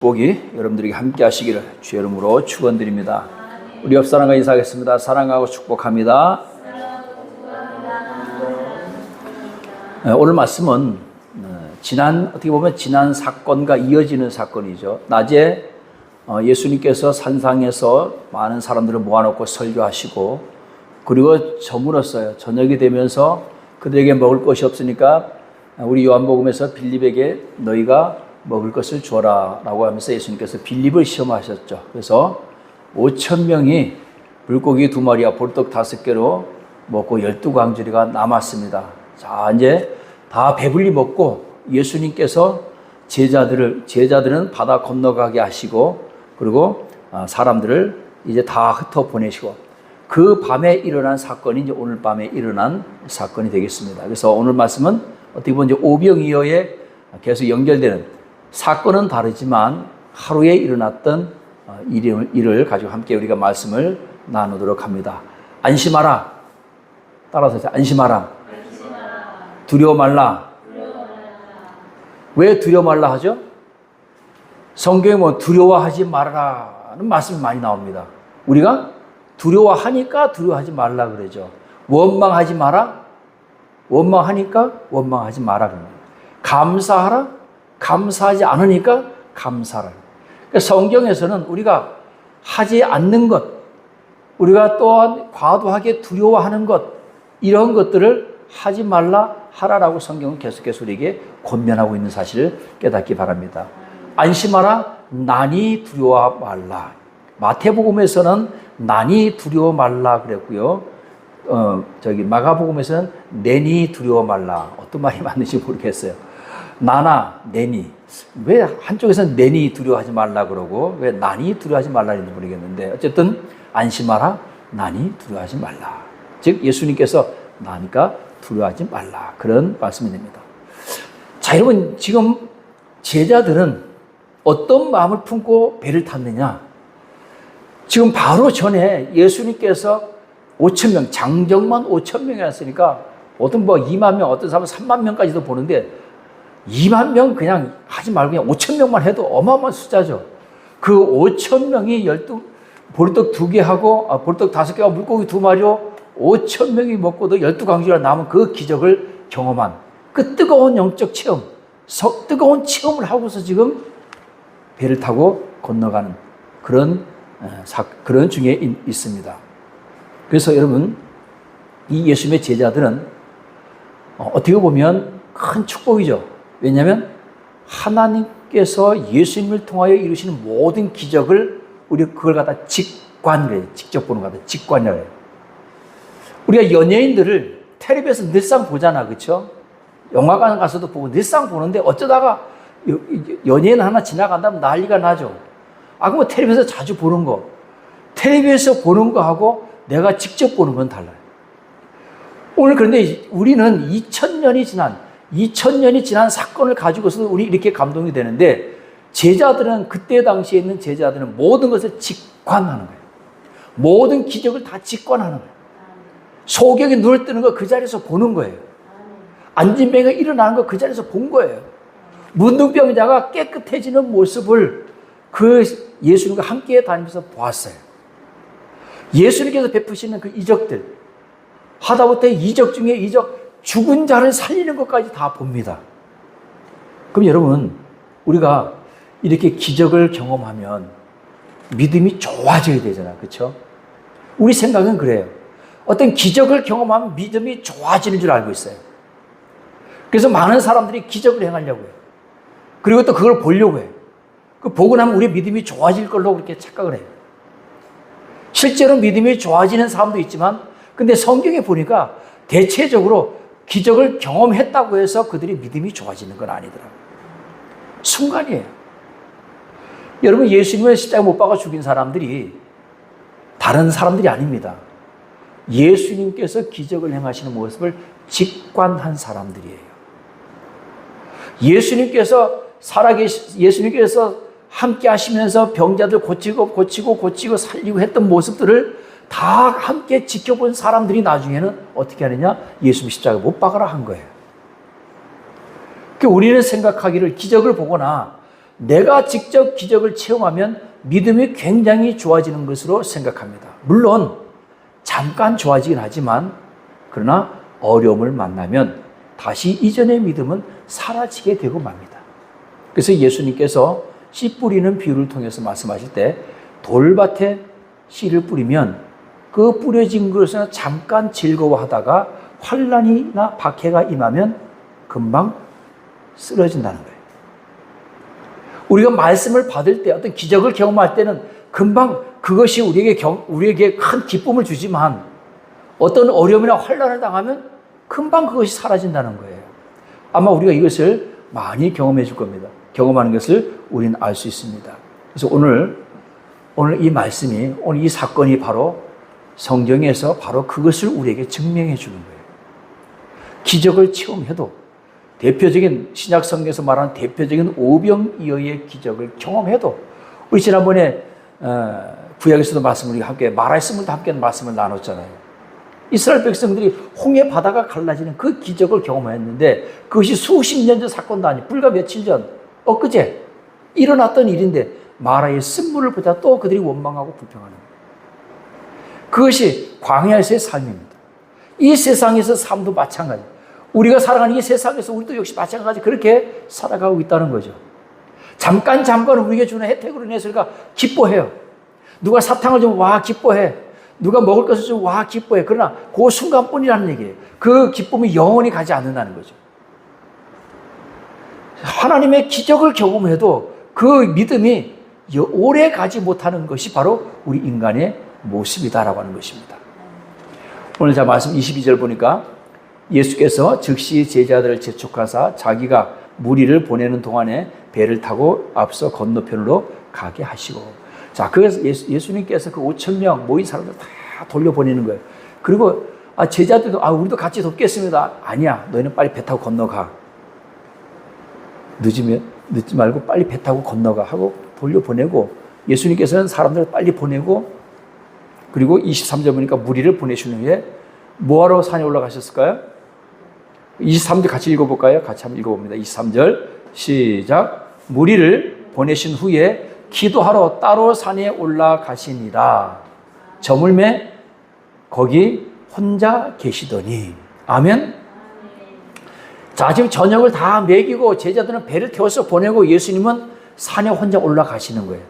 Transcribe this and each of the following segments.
복이 여러분들에게 함께 하시기를 주의 이름으로 축원드립니다. 우리 옆 사람과 인사하겠습니다. 사랑하고 축복합니다. 오늘 말씀은 어떻게 보면 지난 사건과 이어지는 사건이죠. 낮에 예수님께서 산상에서 많은 사람들을 모아놓고 설교하시고, 그리고 저물었어요. 저녁이 되면서 그들에게 먹을 것이 없으니까 우리 요한복음에서 빌립에게 너희가 먹을 것을 주어라 라고 하면서 예수님께서 빌립을 시험하셨죠. 그래서 5,000명이 물고기 2마리와 볼떡 5개로 먹고 12광주리가 남았습니다. 자, 이제 다 배불리 먹고 예수님께서 제자들은 바다 건너가게 하시고, 그리고 사람들을 이제 다 흩어 보내시고, 그 밤에 일어난 사건이 이제 오늘 밤에 일어난 사건이 되겠습니다. 그래서 오늘 말씀은 어떻게 보면 이제 오병이어에 계속 연결되는, 사건은 다르지만 하루에 일어났던 일을 가지고 함께 우리가 말씀을 나누도록 합니다. 안심하라. 따라서 하세요. 안심하라. 두려워 말라. 왜 두려워 말라 하죠? 성경에 보면 두려워하지 말라는 말씀이 많이 나옵니다. 우리가 두려워하니까 두려워하지 말라 그러죠. 원망하지 마라. 원망하니까 원망하지 마라 그럽니다. 감사하라. 감사하지 않으니까 감사를. 그러니까 성경에서는 우리가 하지 않는 것, 우리가 또한 과도하게 두려워하는 것, 이런 것들을 하지 말라 하라라고 성경은 계속해서 우리에게 권면하고 있는 사실을 깨닫기 바랍니다. 안심하라, 난이 두려워 말라. 마태복음에서는 난이 두려워 말라 그랬고요. 마가복음에서는 내니 두려워 말라. 어떤 말이 맞는지 모르겠어요. 나나 내니, 왜 한쪽에서는 내니 두려워하지 말라 그러고 왜 난이 두려워하지 말라는지 모르겠는데, 어쨌든 안심하라, 난이 두려워하지 말라. 즉 예수님께서 나니까 두려워하지 말라, 그런 말씀이 됩니다. 자, 여러분, 지금 제자들은 어떤 마음을 품고 배를 탔느냐? 지금 바로 전에 예수님께서 5,000명, 장정만 5,000명이었으니까 어떤 2만 명, 어떤 사람은 3만 명까지도 보는데 2만 명 그냥 하지 말고 그냥 5,000명만 해도 어마어마한 숫자죠. 그 5,000명이 볼떡 2개하고 볼떡 5개와 물고기 2마리로 5,000명이 먹고도 12광주리가 남은 그 기적을 경험한 그 뜨거운 영적 체험, 뜨거운 체험을 하고서 지금 배를 타고 건너가는 그런 중에 있습니다. 그래서 여러분, 이 예수님의 제자들은 어떻게 보면 큰 축복이죠. 왜냐하면 하나님께서 예수님을 통하여 이루시는 모든 기적을 우리 그걸 갖다 직관을 해요. 직접 보는 거 갖다 직관이라고 해요. 우리가 연예인들을 텔레비에서 늘상 보잖아, 그렇죠? 영화관 가서도 보고 늘상 보는데 어쩌다가 연예인 하나 지나간다면 난리가 나죠. 그럼 텔레비에서 자주 보는 거, 텔레비에서 보는 거하고 내가 직접 보는 건 달라요. 오늘 그런데 우리는 2000년이 지난 사건을 가지고서 우리 이렇게 감동이 되는데, 제자들은 그때 당시에 있는 제자들은 모든 것을 직관하는 거예요. 모든 기적을 다 직관하는 거예요. 소경이 눈을 뜨는 거 그 자리에서 보는 거예요. 안진뱅이가 일어나는 거 그 자리에서 본 거예요. 문둥병자가 깨끗해지는 모습을 그 예수님과 함께 다니면서 보았어요. 예수님께서 베푸시는 그 이적들, 하다못해 이적 중에 이적, 죽은 자를 살리는 것까지 다 봅니다. 그럼 여러분, 우리가 이렇게 기적을 경험하면 믿음이 좋아져야 되잖아, 그렇죠? 우리 생각은 그래요. 어떤 기적을 경험하면 믿음이 좋아지는 줄 알고 있어요. 그래서 많은 사람들이 기적을 행하려고 해요. 그리고 또 그걸 보려고 해요. 그 보고 나면 우리 믿음이 좋아질 걸로 그렇게 착각을 해요. 실제로 믿음이 좋아지는 사람도 있지만, 근데 성경에 보니까 대체적으로 기적을 경험했다고 해서 그들이 믿음이 좋아지는 건 아니더라고요. 순간이에요. 여러분, 예수님을 십자가에 못 박아 죽인 사람들이 다른 사람들이 아닙니다. 예수님께서 기적을 행하시는 모습을 직관한 사람들이에요. 예수님께서 함께 하시면서 병자들 고치고 살리고 했던 모습들을 다 함께 지켜본 사람들이 나중에는 어떻게 하느냐? 예수님 십자가에 못 박아라 한 거예요. 우리는 생각하기를 기적을 보거나 내가 직접 기적을 체험하면 믿음이 굉장히 좋아지는 것으로 생각합니다. 물론 잠깐 좋아지긴 하지만 그러나 어려움을 만나면 다시 이전의 믿음은 사라지게 되고 맙니다. 그래서 예수님께서 씨 뿌리는 비유를 통해서 말씀하실 때 돌밭에 씨를 뿌리면 그 뿌려진 것은 잠깐 즐거워하다가 환난이나 박해가 임하면 금방 쓰러진다는 거예요. 우리가 말씀을 받을 때 어떤 기적을 경험할 때는 금방 그것이 우리에게 큰 기쁨을 주지만 어떤 어려움이나 환난을 당하면 금방 그것이 사라진다는 거예요. 아마 우리가 이것을 많이 경험해 줄 겁니다. 경험하는 것을 우리는 알 수 있습니다. 그래서 오늘 이 말씀이, 오늘 이 사건이 바로 성경에서 바로 그것을 우리에게 증명해 주는 거예요. 기적을 체험해도 대표적인 신약 성경에서 말하는 대표적인 오병이어의 기적을 경험해도 우리 지난번에 구약에서도 말씀을 우리가 함께 말씀을도 함께 말씀을 나눴잖아요. 이스라엘 백성들이 홍해 바다가 갈라지는 그 기적을 경험했는데 그것이 수십 년 전 사건도 아니고 불과 며칠 전 엊그제 일어났던 일인데 마라의 쓴물을 보자 또 그들이 원망하고 불평하는 거예요. 그것이 광야에서의 삶입니다. 이 세상에서 삶도 마찬가지. 우리가 살아가는 이 세상에서 우리도 역시 마찬가지 그렇게 살아가고 있다는 거죠. 잠깐 우리에게 주는 혜택으로 인해서 우리가 기뻐해요. 누가 사탕을 주면 와 기뻐해. 누가 먹을 것을 주면 와 기뻐해. 그러나 그 순간뿐이라는 얘기예요. 그 기쁨이 영원히 가지 않는다는 거죠. 하나님의 기적을 경험해도 그 믿음이 오래 가지 못하는 것이 바로 우리 인간의 모습이다라고 하는 것입니다. 오늘 자 말씀 22절 보니까 예수께서 즉시 제자들을 재촉하사 자기가 무리를 보내는 동안에 배를 타고 앞서 건너편으로 가게 하시고, 자 그래서 예수님께서 그 5,000명 모인 사람들 다 돌려보내는 거예요. 그리고 제자들도 우리도 같이 돕겠습니다. 아니야, 너희는 빨리 배 타고 건너가. 늦지 말고 빨리 배 타고 건너가 하고 돌려보내고, 예수님께서는 사람들을 빨리 보내고, 그리고 23절 보니까 무리를 보내신 후에 뭐하러 산에 올라가셨을까요? 23절 같이 읽어볼까요? 같이 한번 읽어봅니다. 23절 시작. 무리를 보내신 후에 기도하러 따로 산에 올라가시니라. 저물매 거기 혼자 계시더니. 아멘. 자, 지금 저녁을 다 먹이고 제자들은 배를 태워서 보내고 예수님은 산에 혼자 올라가시는 거예요.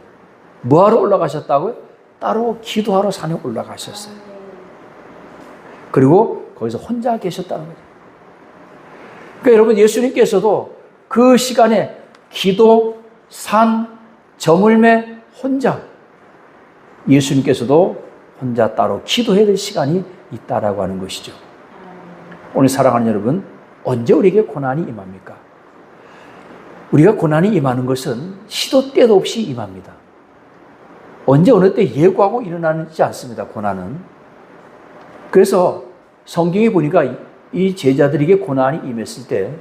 뭐하러 올라가셨다고요? 따로 기도하러 산에 올라가셨어요. 그리고 거기서 혼자 계셨다는 거죠. 그러니까 여러분, 예수님께서도 그 시간에 기도, 산, 저물매, 혼자, 예수님께서도 혼자 따로 기도해야 될 시간이 있다라고 하는 것이죠. 오늘 사랑하는 여러분, 언제 우리에게 고난이 임합니까? 우리가 고난이 임하는 것은 시도 때도 없이 임합니다. 언제 어느 때 예고하고 일어나지 않습니다, 고난은. 그래서 성경에 보니까 이 제자들에게 고난이 임했을 때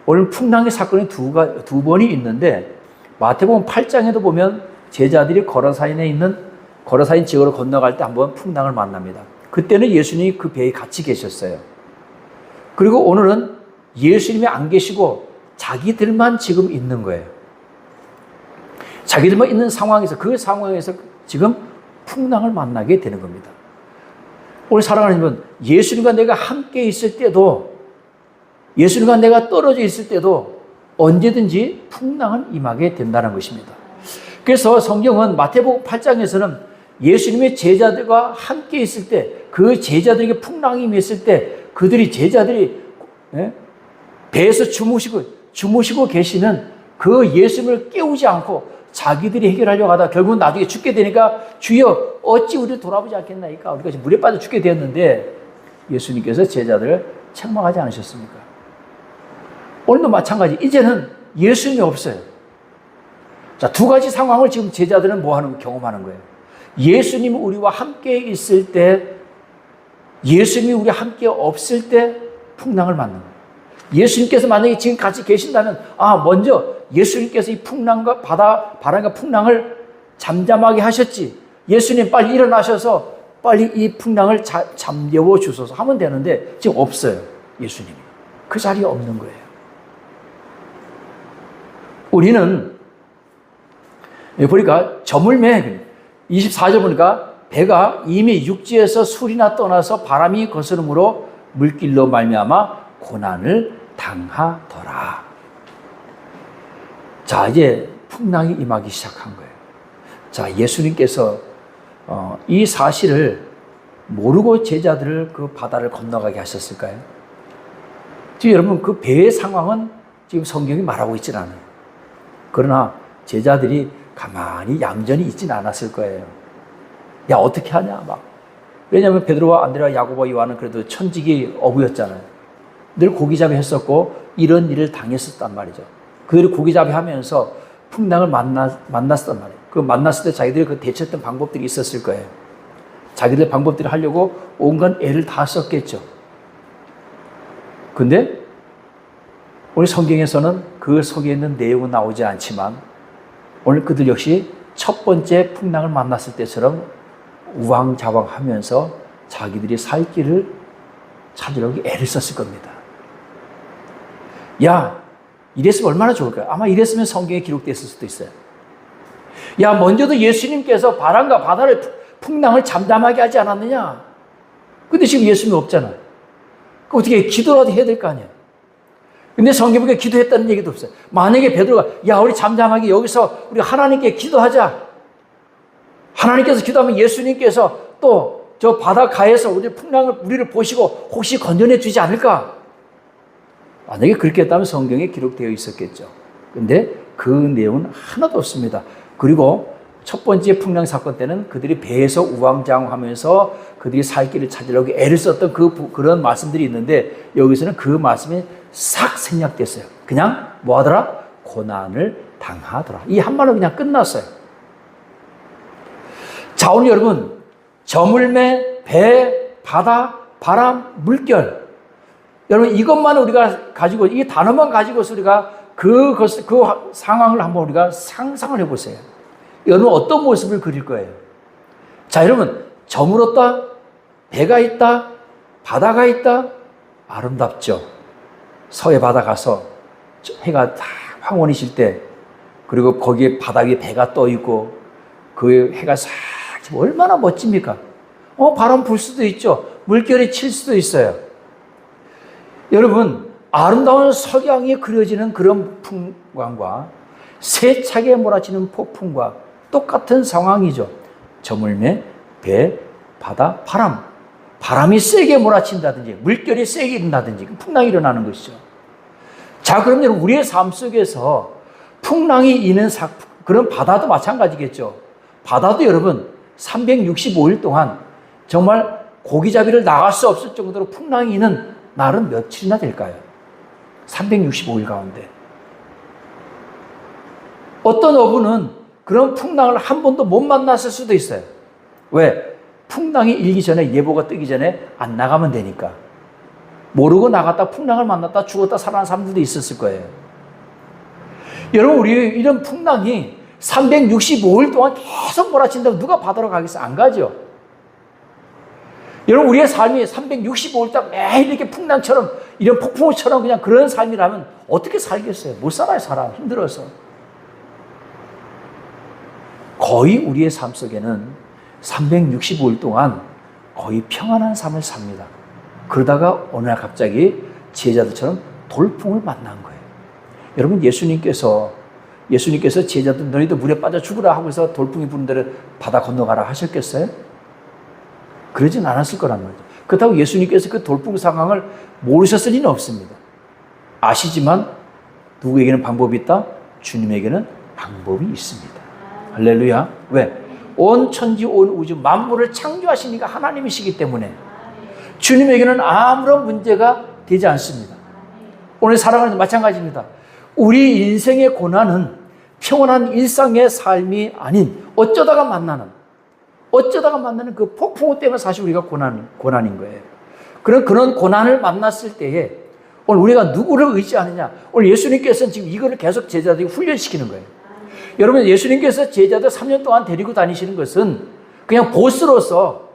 오늘 풍랑의 사건이 두 번이 있는데, 마태복음 8장에도 보면 제자들이 거라사인 지역으로 건너갈 때 한번 풍랑을 만납니다. 그때는 예수님이 그 배에 같이 계셨어요. 그리고 오늘은 예수님이 안 계시고 자기들만 지금 있는 거예요. 자기들만 있는 상황에서, 그 상황에서 지금 풍랑을 만나게 되는 겁니다. 오늘 사랑하는 여러분, 예수님과 내가 함께 있을 때도, 예수님과 내가 떨어져 있을 때도 언제든지 풍랑은 임하게 된다는 것입니다. 그래서 성경은 마태복음 8장에서는 예수님의 제자들과 함께 있을 때, 그 제자들에게 풍랑이 임했을 때 제자들이 배에서 주무시고 계시는 그 예수님을 깨우지 않고 자기들이 해결하려고 하다 결국은 나중에 죽게 되니까 주여 어찌 우리를 돌아보지 않겠나이까, 우리가 지금 물에 빠져 죽게 되었는데 예수님께서 제자들을 책망하지 않으셨습니까? 오늘도 마찬가지. 이제는 예수님이 없어요. 자, 두 가지 상황을 지금 제자들은 경험하는 거예요. 예수님이 우리와 함께 있을 때, 예수님이 우리와 함께 없을 때 풍랑을 맞는 거예요. 예수님께서 만약에 지금 같이 계신다면, 먼저 예수님께서 이 풍랑과 바람과 풍랑을 잠잠하게 하셨지. 예수님 빨리 일어나셔서 빨리 이 풍랑을 잠재워 주소서 하면 되는데 지금 없어요. 예수님이. 그 자리에 없는 거예요. 우리는 보니까 저물매 24절 보니까 배가 이미 육지에서 술이나 떠나서 바람이 거스름으로 물길로 말미암아 고난을 당하더라. 자, 이제 풍랑이 임하기 시작한 거예요. 자, 예수님께서 이 사실을 모르고 제자들을 그 바다를 건너가게 하셨을까요? 지금 여러분 그 배의 상황은 지금 성경이 말하고 있지는 않아요. 그러나 제자들이 가만히 얌전히 있지는 않았을 거예요. 야, 어떻게 하냐 막. 왜냐하면 베드로와 안드레와 야고보와 요한은 그래도 천직이 어부였잖아요. 늘 고기잡이 했었고 이런 일을 당했었단 말이죠. 그들이 고기잡이 하면서 풍랑을 만났단 말이에요. 그 만났을 때 자기들이 그 대처했던 방법들이 있었을 거예요. 자기들 방법들을 하려고 온갖 애를 다 썼겠죠. 근데 오늘 성경에서는 그 속에 있는 내용은 나오지 않지만 오늘 그들 역시 첫 번째 풍랑을 만났을 때처럼 우왕좌왕하면서 자기들이 살 길을 찾으려고 애를 썼을 겁니다. 야, 이랬으면 얼마나 좋을까요? 아마 이랬으면 성경에 기록됐을 수도 있어요. 야, 먼저도 예수님께서 바람과 바다를 풍랑을 잠잠하게 하지 않았느냐? 근데 지금 예수님이 없잖아요. 그 어떻게 기도라도 해야 될 거 아니에요? 근데 성경에 기도했다는 얘기도 없어요. 만약에 베드로가 야, 우리 잠잠하게 여기서 우리 하나님께 기도하자. 하나님께서 기도하면 예수님께서 또 저 바닷가에서 우리를 보시고 혹시 건져내 주지 않을까? 만약에 그렇게 했다면 성경에 기록되어 있었겠죠. 근데 그 내용은 하나도 없습니다. 그리고 첫 번째 풍랑 사건 때는 그들이 배에서 우왕좌왕하면서 그들이 살 길을 찾으려고 애를 썼던 그런 말씀들이 있는데 여기서는 그 말씀이 싹 생략됐어요. 그냥 뭐 하더라? 고난을 당하더라. 이 한마디로 그냥 끝났어요. 자, 오늘 여러분 저물매, 배, 바다, 바람, 물결 여러분 이것만 우리가 가지고 이 단어만 가지고서 우리가 그 상황을 한번 우리가 상상을 해보세요. 여러분 어떤 모습을 그릴 거예요? 자, 여러분 저물었다, 배가 있다, 바다가 있다. 아름답죠. 서해 바다 가서 해가 다 황혼이 질 때 그리고 거기에 바다 위에 배가 떠 있고 그 해가 싹 얼마나 멋집니까? 바람 불 수도 있죠. 물결이 칠 수도 있어요. 여러분 아름다운 석양이 그려지는 그런 풍광과 세차게 몰아치는 폭풍과 똑같은 상황이죠. 저물매, 배, 바다, 바람이 세게 몰아친다든지 물결이 세게 일어나든지 풍랑이 일어나는 것이죠. 자, 그럼 여러분 우리의 삶 속에서 풍랑이 있는 그런 바다도 마찬가지겠죠. 바다도 여러분 365일 동안 정말 고기잡이를 나갈 수 없을 정도로 풍랑이 있는 날은 며칠이나 될까요? 365일 가운데. 어떤 어부는 그런 풍랑을 한 번도 못 만났을 수도 있어요. 왜? 풍랑이 일기 전에 예보가 뜨기 전에 안 나가면 되니까. 모르고 나갔다 풍랑을 만났다 죽었다 살아난 사람들도 있었을 거예요. 여러분 우리 이런 풍랑이 365일 동안 계속 몰아친다고 누가 바다로 가겠어요? 안 가죠. 여러분 우리의 삶이 365일 동안 매일 이렇게 풍랑처럼 이런 폭풍우처럼 그냥 그런 삶이라면 어떻게 살겠어요? 못 살아요. 사람 힘들어서. 거의 우리의 삶 속에는 365일 동안 거의 평안한 삶을 삽니다. 그러다가 어느 날 갑자기 제자들처럼 돌풍을 만난 거예요. 여러분 예수님께서 제자들 너희도 물에 빠져 죽으라 하고서 돌풍이 부는 대로 바다 건너가라 하셨겠어요? 그러진 않았을 거란 말이죠. 그렇다고 예수님께서 그 돌풍 상황을 모르셨을 리는 없습니다. 아시지만 누구에게는 방법이 있다? 주님에게는 방법이 있습니다. 할렐루야. 왜? 온 천지 온 우주 만물을 창조하시니까 하나님이시기 때문에 주님에게는 아무런 문제가 되지 않습니다. 오늘 살아가는 마찬가지입니다. 우리 인생의 고난은 평온한 일상의 삶이 아닌 어쩌다가 만나는 그 폭풍우 때문에 사실 우리가 고난인 거예요. 그런 고난을 만났을 때에 오늘 우리가 누구를 의지하느냐? 오늘 예수님께서는 지금 이거를 계속 제자들에게 훈련시키는 거예요. 여러분 예수님께서 제자들 3년 동안 데리고 다니시는 것은 그냥 보스로서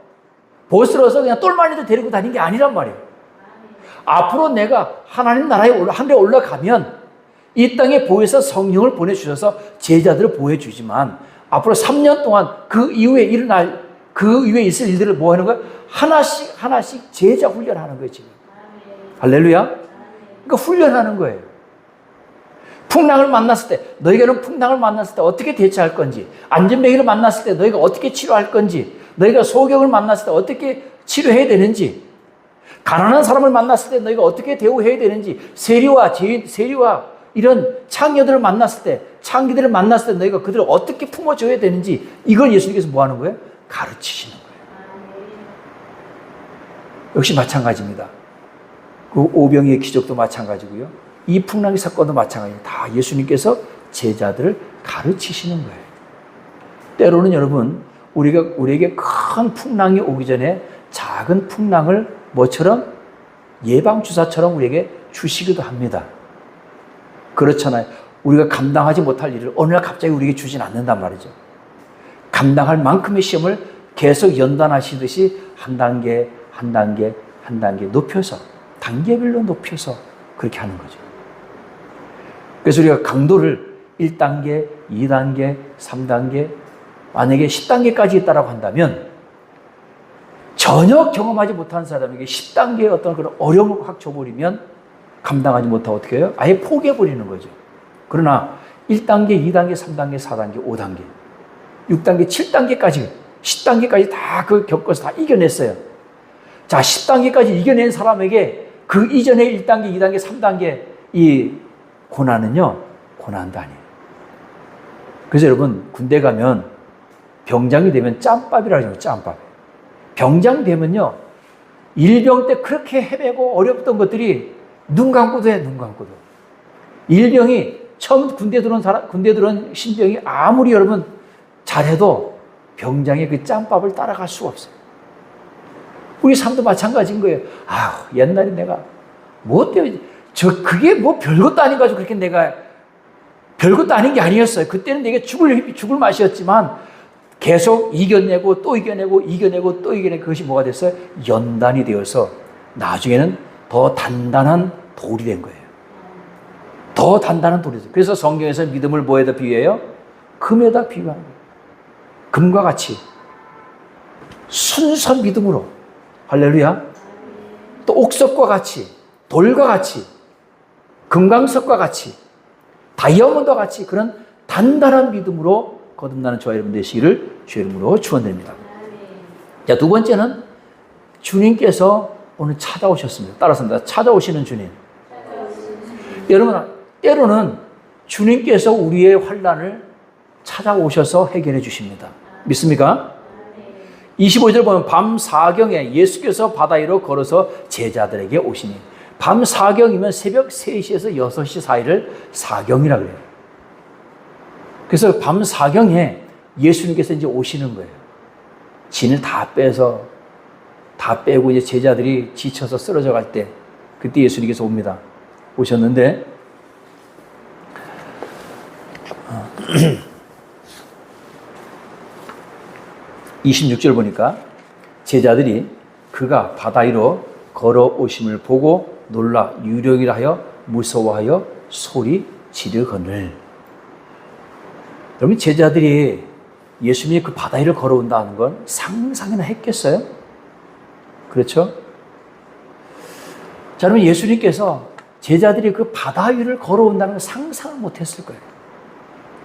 그냥 똘마니도 데리고 다닌 게 아니란 말이에요. 앞으로 내가 하나님 나라에 하늘에 올라가면 이 땅에 보혜사 성령을 보내주셔서 제자들을 보여주지만 앞으로 3년 동안 그 이후에 있을 일들을 뭐 하는 거예요? 하나씩 제자 훈련하는 거예요, 지금. 할렐루야. 그러니까 훈련하는 거예요. 풍랑을 만났을 때, 너희가는 풍랑을 만났을 때 어떻게 대처할 건지, 안전뱅이를 만났을 때 너희가 어떻게 치료할 건지, 너희가 소경을 만났을 때 어떻게 치료해야 되는지, 가난한 사람을 만났을 때 너희가 어떻게 대우해야 되는지, 세리와 이런 창녀들을 만났을 때, 창기들을 만났을 때 너희가 그들을 어떻게 품어줘야 되는지, 이걸 예수님께서 뭐 하는 거예요? 가르치시는 거예요. 역시 마찬가지입니다. 그 오병이의 기적도 마찬가지고요. 이 풍랑의 사건도 마찬가지입니다. 다 예수님께서 제자들을 가르치시는 거예요. 때로는 여러분, 우리에게 큰 풍랑이 오기 전에 작은 풍랑을 뭐처럼 예방주사처럼 우리에게 주시기도 합니다. 그렇잖아요. 우리가 감당하지 못할 일을 어느 날 갑자기 우리에게 주진 않는단 말이죠. 감당할 만큼의 시험을 계속 연단하시듯이 한 단계 높여서, 단계별로 높여서 그렇게 하는 거죠. 그래서 우리가 강도를 1단계, 2단계, 3단계, 만약에 10단계까지 있다고 한다면 전혀 경험하지 못한 사람에게 10단계의 어떤 그런 어려움을 확 줘버리면 감당하지 못하고 어떻게 해요? 아예 포기해버리는 거죠. 그러나 1단계, 2단계, 3단계, 4단계, 5단계, 6단계, 7단계까지, 10단계까지 다 그 겪어서 다 이겨냈어요. 자, 10단계까지 이겨낸 사람에게 그 이전의 1단계, 2단계, 3단계 이 고난은요, 고난도 아니에요. 그래서 여러분, 군대 가면 병장이 되면 짬밥이라고 하죠, 짬밥. 병장 되면요, 일병 때 그렇게 헤매고 어렵던 것들이 눈 감고도 해, 눈 감고도. 일병이 처음 군대 들어온 신병이 아무리 여러분 잘해도 병장의 그 짬밥을 따라갈 수가 없어요. 우리 삶도 마찬가지인 거예요. 아, 옛날에 내가 뭐 어때요? 그게 뭐 별것도 아닌 가지고 그렇게 내가 별것도 아닌 게 아니었어요. 그때는 내가 죽을 맛이었지만 계속 이겨내고 또 이겨내고 또 이겨내고 그것이 뭐가 됐어요? 연단이 되어서 나중에는 더 단단한 돌이 된 거예요. 더 단단한 돌이 됐어요. 그래서 성경에서 믿음을 뭐에다 비유해요? 금에다 비유하는 거예요. 금과 같이 순수한 믿음으로, 할렐루야. 또 옥석과 같이, 돌과 같이, 금강석과 같이, 다이아몬드와 같이 그런 단단한 믿음으로 거듭나는 저와 여러분 되시기를 주의 이름으로 축원드립니다. 자, 두 번째는 주님께서 오늘 찾아오셨습니다. 따라서 찾아오시는 주님. 여러분, 때로는 주님께서 우리의 환난을 찾아오셔서 해결해 주십니다. 믿습니까? 25절 보면 밤 4경에 예수께서 바다 위로 걸어서 제자들에게 오시니, 밤 4경이면 새벽 3시에서 6시 사이를 4경이라고 그래요. 그래서 밤 4경에 예수님께서 이제 오시는 거예요. 진을 다 빼고 이제 제자들이 지쳐서 쓰러져 갈 때, 그때 예수님께서 옵니다. 오셨는데, 26절 보니까 제자들이 그가 바다 위로 걸어오심을 보고 놀라 유령이라 하여 무서워하여 소리 지르거늘. 여러분, 제자들이 예수님이 그 바다 위를 걸어온다는 건 상상이나 했겠어요? 그렇죠? 자, 그러면 예수님께서 제자들이 그 바다 위를 걸어온다는 걸 상상을 못했을 거예요.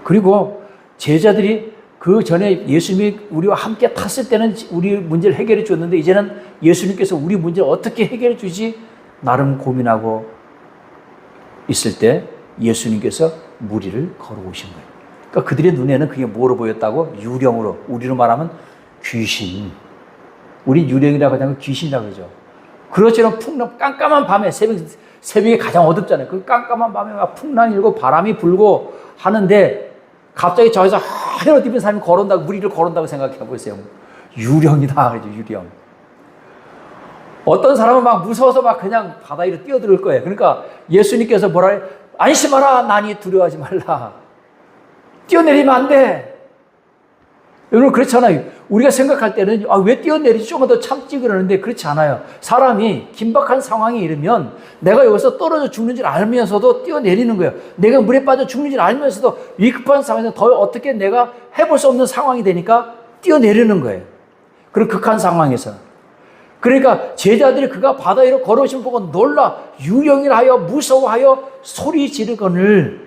그리고 제자들이 그 전에 예수님이 우리와 함께 탔을 때는 우리 문제를 해결해 줬는데, 이제는 예수님께서 우리 문제를 어떻게 해결해 주지 나름 고민하고 있을 때 예수님께서 물 위를 걸어오신 거예요. 그러니까 그들의 눈에는 그게 뭐로 보였다고? 유령으로. 우리로 말하면 귀신. 우리 유령이라고 하는 건 귀신이라고 그러죠. 그렇지만 풍랑, 깜깜한 밤에, 새벽에 가장 어둡잖아요. 그 깜깜한 밤에 막 풍랑이 일고 바람이 불고 하는데 갑자기 저기서 하얀 옷 입은 사람이 걸어온다고, 물 위를 걸어온다고 생각해 보세요. 유령이다. 그러죠, 유령. 어떤 사람은 막 무서워서 막 그냥 바다 위로 뛰어들 거예요. 그러니까 예수님께서 뭐라 해요? 안심하라, 나니 두려워하지 말라. 뛰어내리면 안 돼. 여러분 그렇잖아요. 우리가 생각할 때는 왜 뛰어내리지 조금 더 참지 그러는데 그렇지 않아요. 사람이 긴박한 상황이 이르면 내가 여기서 떨어져 죽는 줄 알면서도 뛰어내리는 거예요. 내가 물에 빠져 죽는 줄 알면서도 위급한 상황에서 더 어떻게 내가 해볼 수 없는 상황이 되니까 뛰어내리는 거예요. 그런 극한 상황에서. 그러니까 제자들이 그가 바다 위로 걸어오신 보고 놀라 유령이라 하여 무서워하여 소리 지르거늘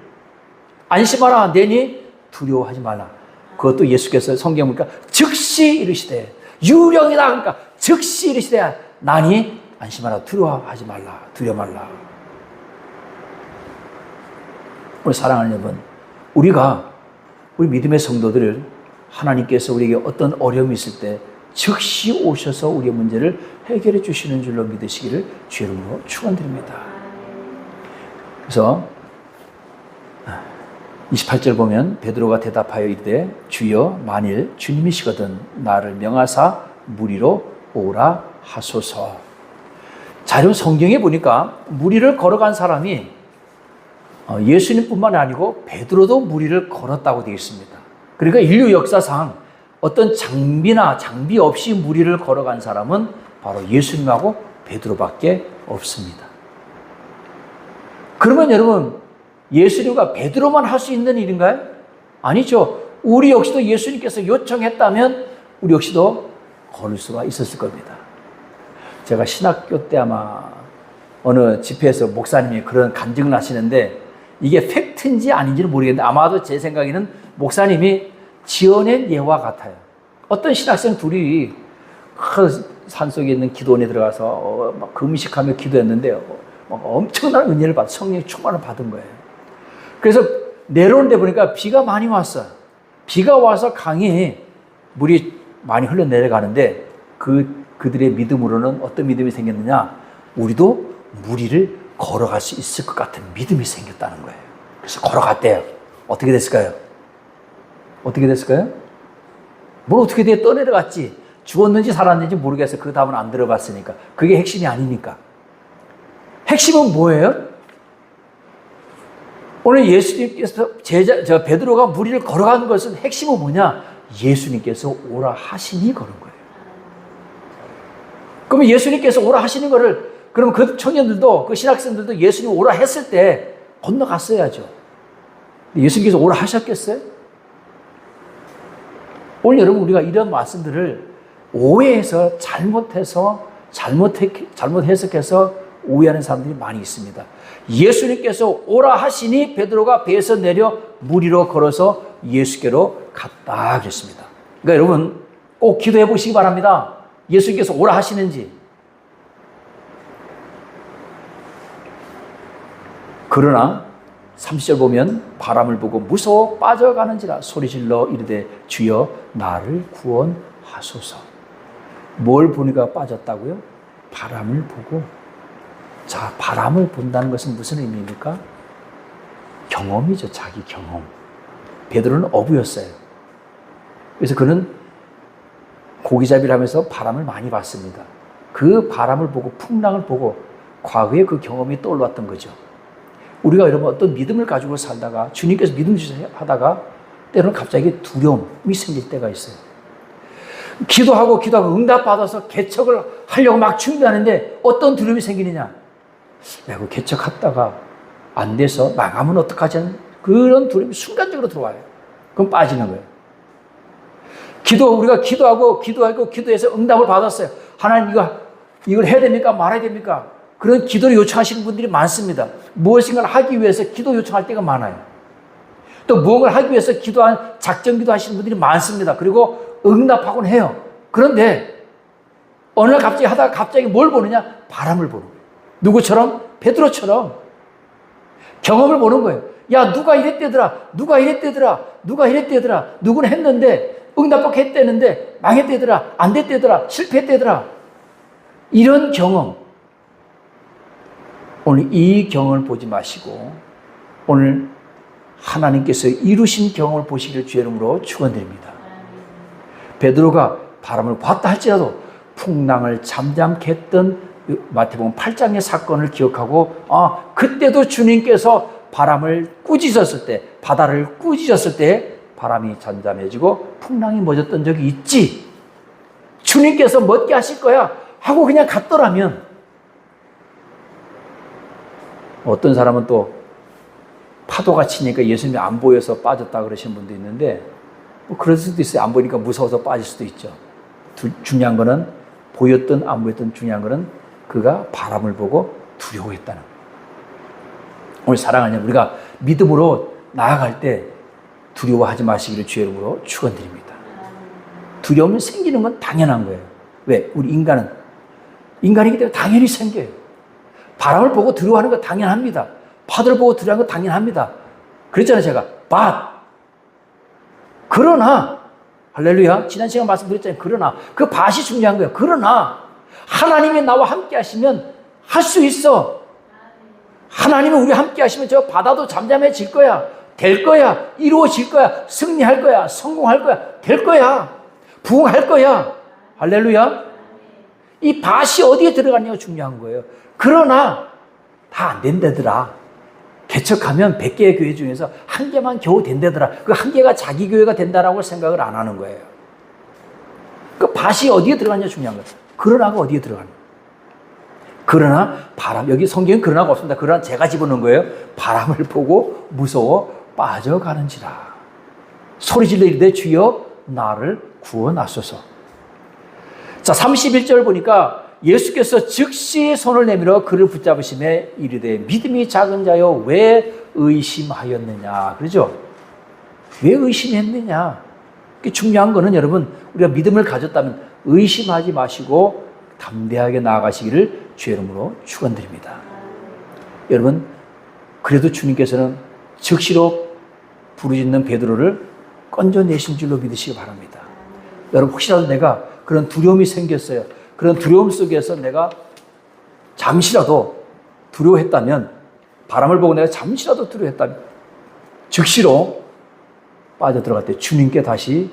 안심하라 내니 두려워하지 말라. 그것도 예수께서 성경 보니까 즉시 이르시되 유령이다 그러니까 즉시 이르시되 나니 안심하라 두려워하지 말라 두려워 말라. 우리 사랑하는 여러분, 우리 믿음의 성도들을 하나님께서 우리에게 어떤 어려움이 있을 때 즉시 오셔서 우리의 문제를 해결해 주시는 줄로 믿으시기를 주의 이름으로 축원드립니다. 그래서 28절 보면 베드로가 대답하여 이르되 주여 만일 주님이시거든 나를 명하사 무리로 오라 하소서. 자, 여러분 성경에 보니까 무리를 걸어간 사람이 예수님뿐만 아니고 베드로도 무리를 걸었다고 되어 있습니다. 그러니까 인류 역사상 어떤 장비 없이 무리를 걸어간 사람은 바로 예수님하고 베드로밖에 없습니다. 그러면 여러분 예수님과 베드로만 할 수 있는 일인가요? 아니죠. 우리 역시도 예수님께서 요청했다면 우리 역시도 걸을 수가 있었을 겁니다. 제가 신학교 때 아마 어느 집회에서 목사님이 그런 간증을 하시는데 이게 팩트인지 아닌지는 모르겠는데 아마도 제 생각에는 목사님이 지어낸 예와 같아요. 어떤 신학생 둘이 산속에 있는 기도원에 들어가서 막 금식하며 기도했는데 막 엄청난 은혜를 받아 성령의 충만을 받은 거예요. 그래서 내려오는데 보니까 비가 많이 왔어요. 비가 와서 강에 물이 많이 흘러내려가는데 그들의 믿음으로는 어떤 믿음이 생겼느냐? 우리도 무리를 걸어갈 수 있을 것 같은 믿음이 생겼다는 거예요. 그래서 걸어갔대요. 어떻게 됐을까요? 어떻게 됐을까요? 뭘 어떻게 돼? 떠내려갔지. 죽었는지 살았는지 모르겠어요. 그 다음은 안 들어봤으니까. 그게 핵심이 아니니까. 핵심은 뭐예요? 오늘 예수님께서 베드로가 무리를 걸어가는 것은 핵심은 뭐냐? 예수님께서 오라 하시니 걸은 거예요. 그러면 예수님께서 오라 하시는 거를 그러면 그 청년들도 그 신학생들도 예수님 오라 했을 때 건너갔어야죠. 예수님께서 오라 하셨겠어요? 오늘 여러분 우리가 이런 말씀들을 오해해서 잘못 해석해서 오해하는 사람들이 많이 있습니다. 예수님께서 오라 하시니 베드로가 배에서 내려 무리로 걸어서 예수께로 갔다 하겠습니다. 그러니까 여러분 꼭 기도해 보시기 바랍니다. 예수님께서 오라 하시는지. 그러나 30절 보면 바람을 보고 무서워 빠져가는지라 소리질러 이르되 주여 나를 구원하소서. 뭘 보니까 빠졌다고요? 바람을 보고. 자, 바람을 본다는 것은 무슨 의미입니까? 경험이죠. 자기 경험. 베드로는 어부였어요. 그래서 그는 고기잡이를 하면서 바람을 많이 봤습니다. 그 바람을 보고 풍랑을 보고 과거의 그 경험이 떠올랐던 거죠. 우리가 여러분 어떤 믿음을 가지고 살다가 주님께서 믿음 주셔서 하다가 때로는 갑자기 두려움이 생길 때가 있어요. 기도하고 응답받아서 개척을 하려고 막 준비하는데 어떤 두려움이 생기느냐? 내가 개척했다가 안 돼서 망하면 어떡하지? 그런 두려움이 순간적으로 들어와요. 그럼 빠지는 거예요. 우리가 기도해서 응답을 받았어요. 하나님 이걸 해야 됩니까? 말아야 됩니까? 그런 기도를 요청하시는 분들이 많습니다. 무엇인가를 하기 위해서 기도 요청할 때가 많아요. 또 무언가를 하기 위해서 작전 기도하시는 분들이 많습니다. 그리고 응답하곤 해요. 그런데 어느 날 갑자기 뭘 보느냐? 바람을 보는 거예요. 누구처럼? 베드로처럼 경험을 보는 거예요. 야, 누가 이랬대더라. 누구는 했는데 응답받게 했대는데 망했대더라. 안 됐대더라. 실패했대더라. 이런 경험. 오늘 이 경험을 보지 마시고 오늘 하나님께서 이루신 경험을 보시기를 주의 이름으로 축원드립니다. 베드로가 바람을 봤다 할지라도 풍랑을 잠잠케 했던 마태복음 8장의 사건을 기억하고 그때도 주님께서 바다를 꾸짖었을 때 바람이 잠잠해지고 풍랑이 멎었던 적이 있지. 주님께서 멎게 하실 거야 하고 그냥 갔더라면, 어떤 사람은 또 파도가 치니까 예수님이 안 보여서 빠졌다 그러시는 분도 있는데, 뭐 그럴 수도 있어요. 안 보이니까 무서워서 빠질 수도 있죠. 중요한 거는, 보였든 안 보였든 중요한 거는 그가 바람을 보고 두려워했다는 거예요. 오늘 사랑하는 우리가 믿음으로 나아갈 때 두려워하지 마시기를 주의 이름으로 축원드립니다. 두려움이 생기는 건 당연한 거예요. 왜? 우리 인간이기 때문에 당연히 생겨요. 바람을 보고 두려워하는 거 당연합니다. 파도를 보고 두려워하는 거 당연합니다. 그랬잖아요, 제가. 그러나, 할렐루야. 지난 시간 말씀드렸잖아요. 그러나, 그 밭이 중요한 거예요. 그러나, 하나님이 나와 함께 하시면 할 수 있어. 하나님이 우리 함께 하시면 저 바다도 잠잠해질 거야. 될 거야. 이루어질 거야. 승리할 거야. 성공할 거야. 될 거야. 부흥할 거야. 할렐루야. 이 밭이 어디에 들어갔냐가 중요한 거예요. 그러나 다 안 된다더라. 개척하면 100개의 교회 중에서 한 개만 겨우 된다더라. 그 한 개가 자기 교회가 된다라고 생각을 안 하는 거예요. 그 밭이 어디에 들어갔냐 중요한 거예요. 그러나가 어디에 들어가냐. 그러나 바람, 여기 성경은 그러나가 없습니다. 그러나 제가 집어넣은 거예요. 바람을 보고 무서워 빠져가는지라. 소리질러 이르되 주여 나를 구원하소서. 자, 31절 보니까 예수께서 즉시 손을 내밀어 그를 붙잡으시매 이르되 믿음이 작은 자여 왜 의심하였느냐. 그러죠? 왜 의심했느냐. 중요한 거는 여러분, 우리가 믿음을 가졌다면 의심하지 마시고 담대하게 나아가시기를 주의 이름으로 축원드립니다. 여러분, 그래도 주님께서는 즉시로 부르짖는 베드로를 건져내신 줄로 믿으시기 바랍니다. 여러분, 혹시라도 내가 그런 두려움이 생겼어요. 그런 두려움 속에서 내가 잠시라도 두려워했다면, 바람을 보고 내가 잠시라도 두려워했다면 즉시로 빠져들어갈 때 주님께 다시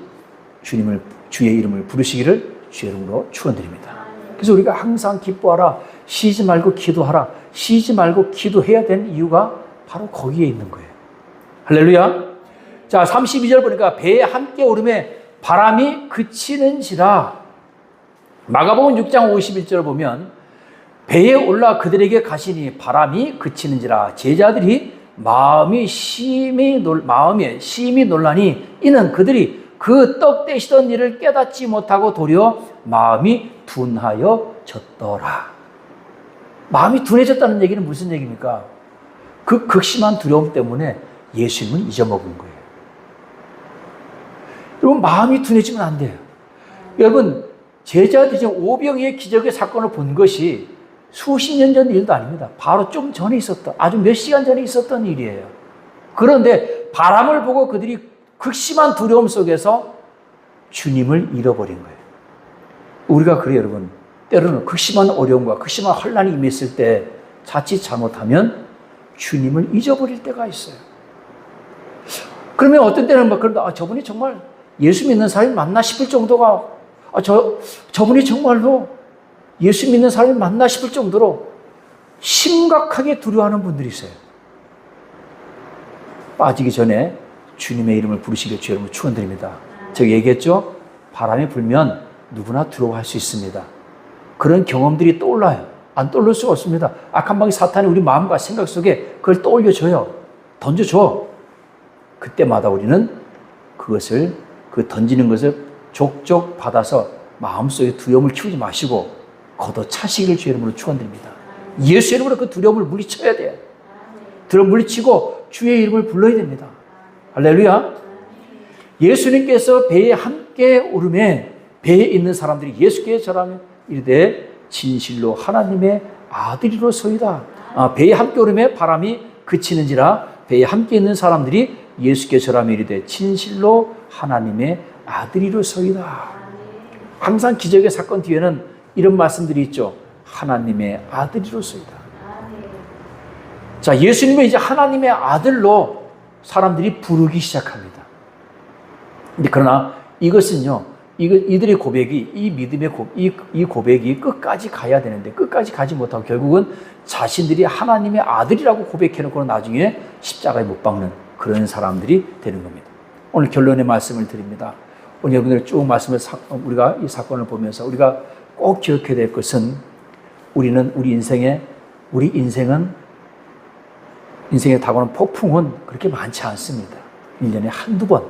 주의 이름을 부르시기를 주의 이름으로 축원드립니다. 그래서 우리가 항상 기뻐하라, 쉬지 말고 기도하라, 쉬지 말고 기도해야 되는 이유가 바로 거기에 있는 거예요. 할렐루야. 자, 32절 보니까 배에 함께 오름에 바람이 그치는지라. 마가복음 6장 51절 보면 배에 올라 그들에게 가시니 바람이 그치는지라. 제자들이 마음에 심히 놀라니 이는 그들이 그 떡 떼시던 일을 깨닫지 못하고 도리어 마음이 둔하여졌더라. 마음이 둔해졌다는 얘기는 무슨 얘기입니까? 그 극심한 두려움 때문에 예수님을 잊어먹은 거예요. 여러분, 마음이 둔해지면 안 돼요. 여러분, 제자들이 지금 오병이의 기적의 사건을 본 것이 수십 년 전 일도 아닙니다. 바로 좀 전에 있었던, 아주 몇 시간 전에 있었던 일이에요. 그런데 바람을 보고 그들이 극심한 두려움 속에서 주님을 잃어버린 거예요. 우리가 그래요, 여러분. 때로는 극심한 어려움과 극심한 혼란이 임했을 때 자칫 잘못하면 주님을 잊어버릴 때가 있어요. 그러면 어떤 때는 막 그런다. 저분이 정말 예수 믿는 사람이 맞나 싶을 정도가, 저분이 정말로 예수 믿는 사람이 맞나 싶을 정도로 심각하게 두려워하는 분들이 있어요. 빠지기 전에 주님의 이름을 부르시길 주의 이름으로 축원드립니다. 제가 얘기했죠? 바람이 불면 누구나 두려워할 수 있습니다. 그런 경험들이 떠올라요. 안 떠올릴 수가 없습니다. 악한 방이 사탄이 우리 마음과 생각 속에 그걸 떠올려줘요. 던져줘. 그때마다 우리는 그 던지는 것을 족족 받아서 마음속에 두려움을 키우지 마시고 걷어차시기를 주의 이름으로 축원드립니다. 예수 이름으로 그 두려움을 물리쳐야 돼요. 두려움 물리치고 주의 이름을 불러야 됩니다. 할렐루야. 예수님께서 배에 함께 오름에 배에 있는 사람들이 예수께 절하며 이르되 진실로 하나님의 아들이로소이다. 배에 함께 오름에 바람이 그치는지라. 배에 함께 있는 사람들이 예수께 절하며 이르되 진실로 하나님의 아들이로소이다. 항상 기적의 사건 뒤에는 이런 말씀들이 있죠. 하나님의 아들이로소이다. 자, 예수님은 이제 하나님의 아들로 사람들이 부르기 시작합니다. 근데 그러나 이것은요, 이들의 고백이, 이 믿음의 이 고백이 끝까지 가야 되는데 끝까지 가지 못하고 결국은 자신들이 하나님의 아들이라고 고백해놓고 나중에 십자가에 못 박는 그런 사람들이 되는 겁니다. 오늘 결론의 말씀을 드립니다. 오늘 여러분들 쭉 말씀을 우리가 이 사건을 보면서 우리가 꼭 기억해야 될 것은 우리 인생에 다가오는 폭풍은 그렇게 많지 않습니다. 1년에 한두 번.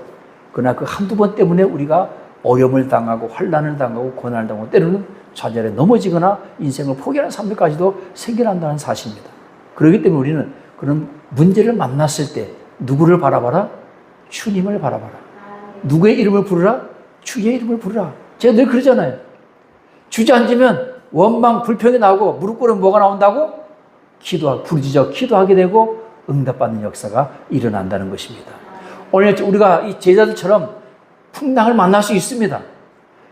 그러나 그 한두 번 때문에 우리가 어려움을 당하고 환난을 당하고 고난을 당하고 때로는 좌절에 넘어지거나 인생을 포기하는 사람들까지도 생겨난다는 사실입니다. 그렇기 때문에 우리는 그런 문제를 만났을 때 누구를 바라봐라? 주님을 바라봐라. 누구의 이름을 부르라? 주의 이름을 부르라. 제가 늘 그러잖아요. 주저앉으면 원망, 불평이 나오고 무릎 꿇으면 뭐가 나온다고? 부르짖어 기도하게 되고 응답받는 역사가 일어난다는 것입니다. 오늘 우리가 이 제자들처럼 풍랑을 만날 수 있습니다.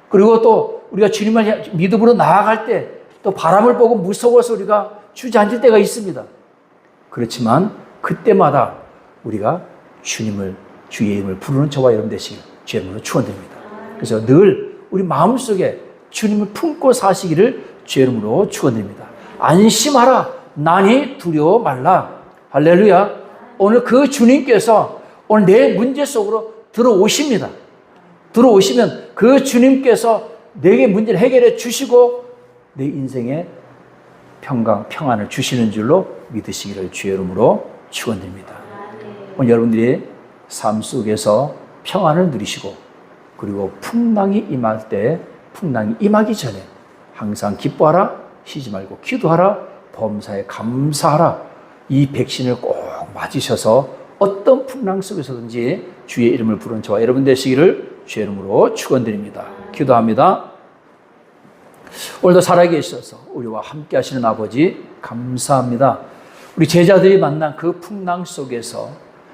그리고 또 우리가 주님을 믿음으로 나아갈 때 또 바람을 보고 무서워서 우리가 주저앉을 때가 있습니다. 그렇지만 그때마다 우리가 주의 이름을 부르는 저와 여러분 되시길 주의 이름으로 축원드립니다. 그래서 늘 우리 마음속에 주님을 품고 사시기를 주의 이름으로 축원드립니다. 안심하라. 난이 두려워 말라. 할렐루야. 오늘 그 주님께서 오늘 내 문제 속으로 들어오십니다. 들어오시면 그 주님께서 내게 문제를 해결해 주시고 내 인생에 평안을 주시는 줄로 믿으시기를 주의 이름으로 축원드립니다. 오늘 여러분들이 삶 속에서 평안을 누리시고 그리고 풍랑이 임할 때 풍랑이 임하기 전에 항상 기뻐하라, 쉬지 말고 기도하라, 범사에 감사하라. 이 백신을 꼭 맞으셔서 어떤 풍랑 속에서든지 주의 이름을 부르는 저와 여러분 되시기를 주의 이름으로 축원드립니다. 기도합니다. 오늘도 살아계셔서 우리와 함께 하시는 아버지 감사합니다. 우리 제자들이 만난 그 풍랑 속에서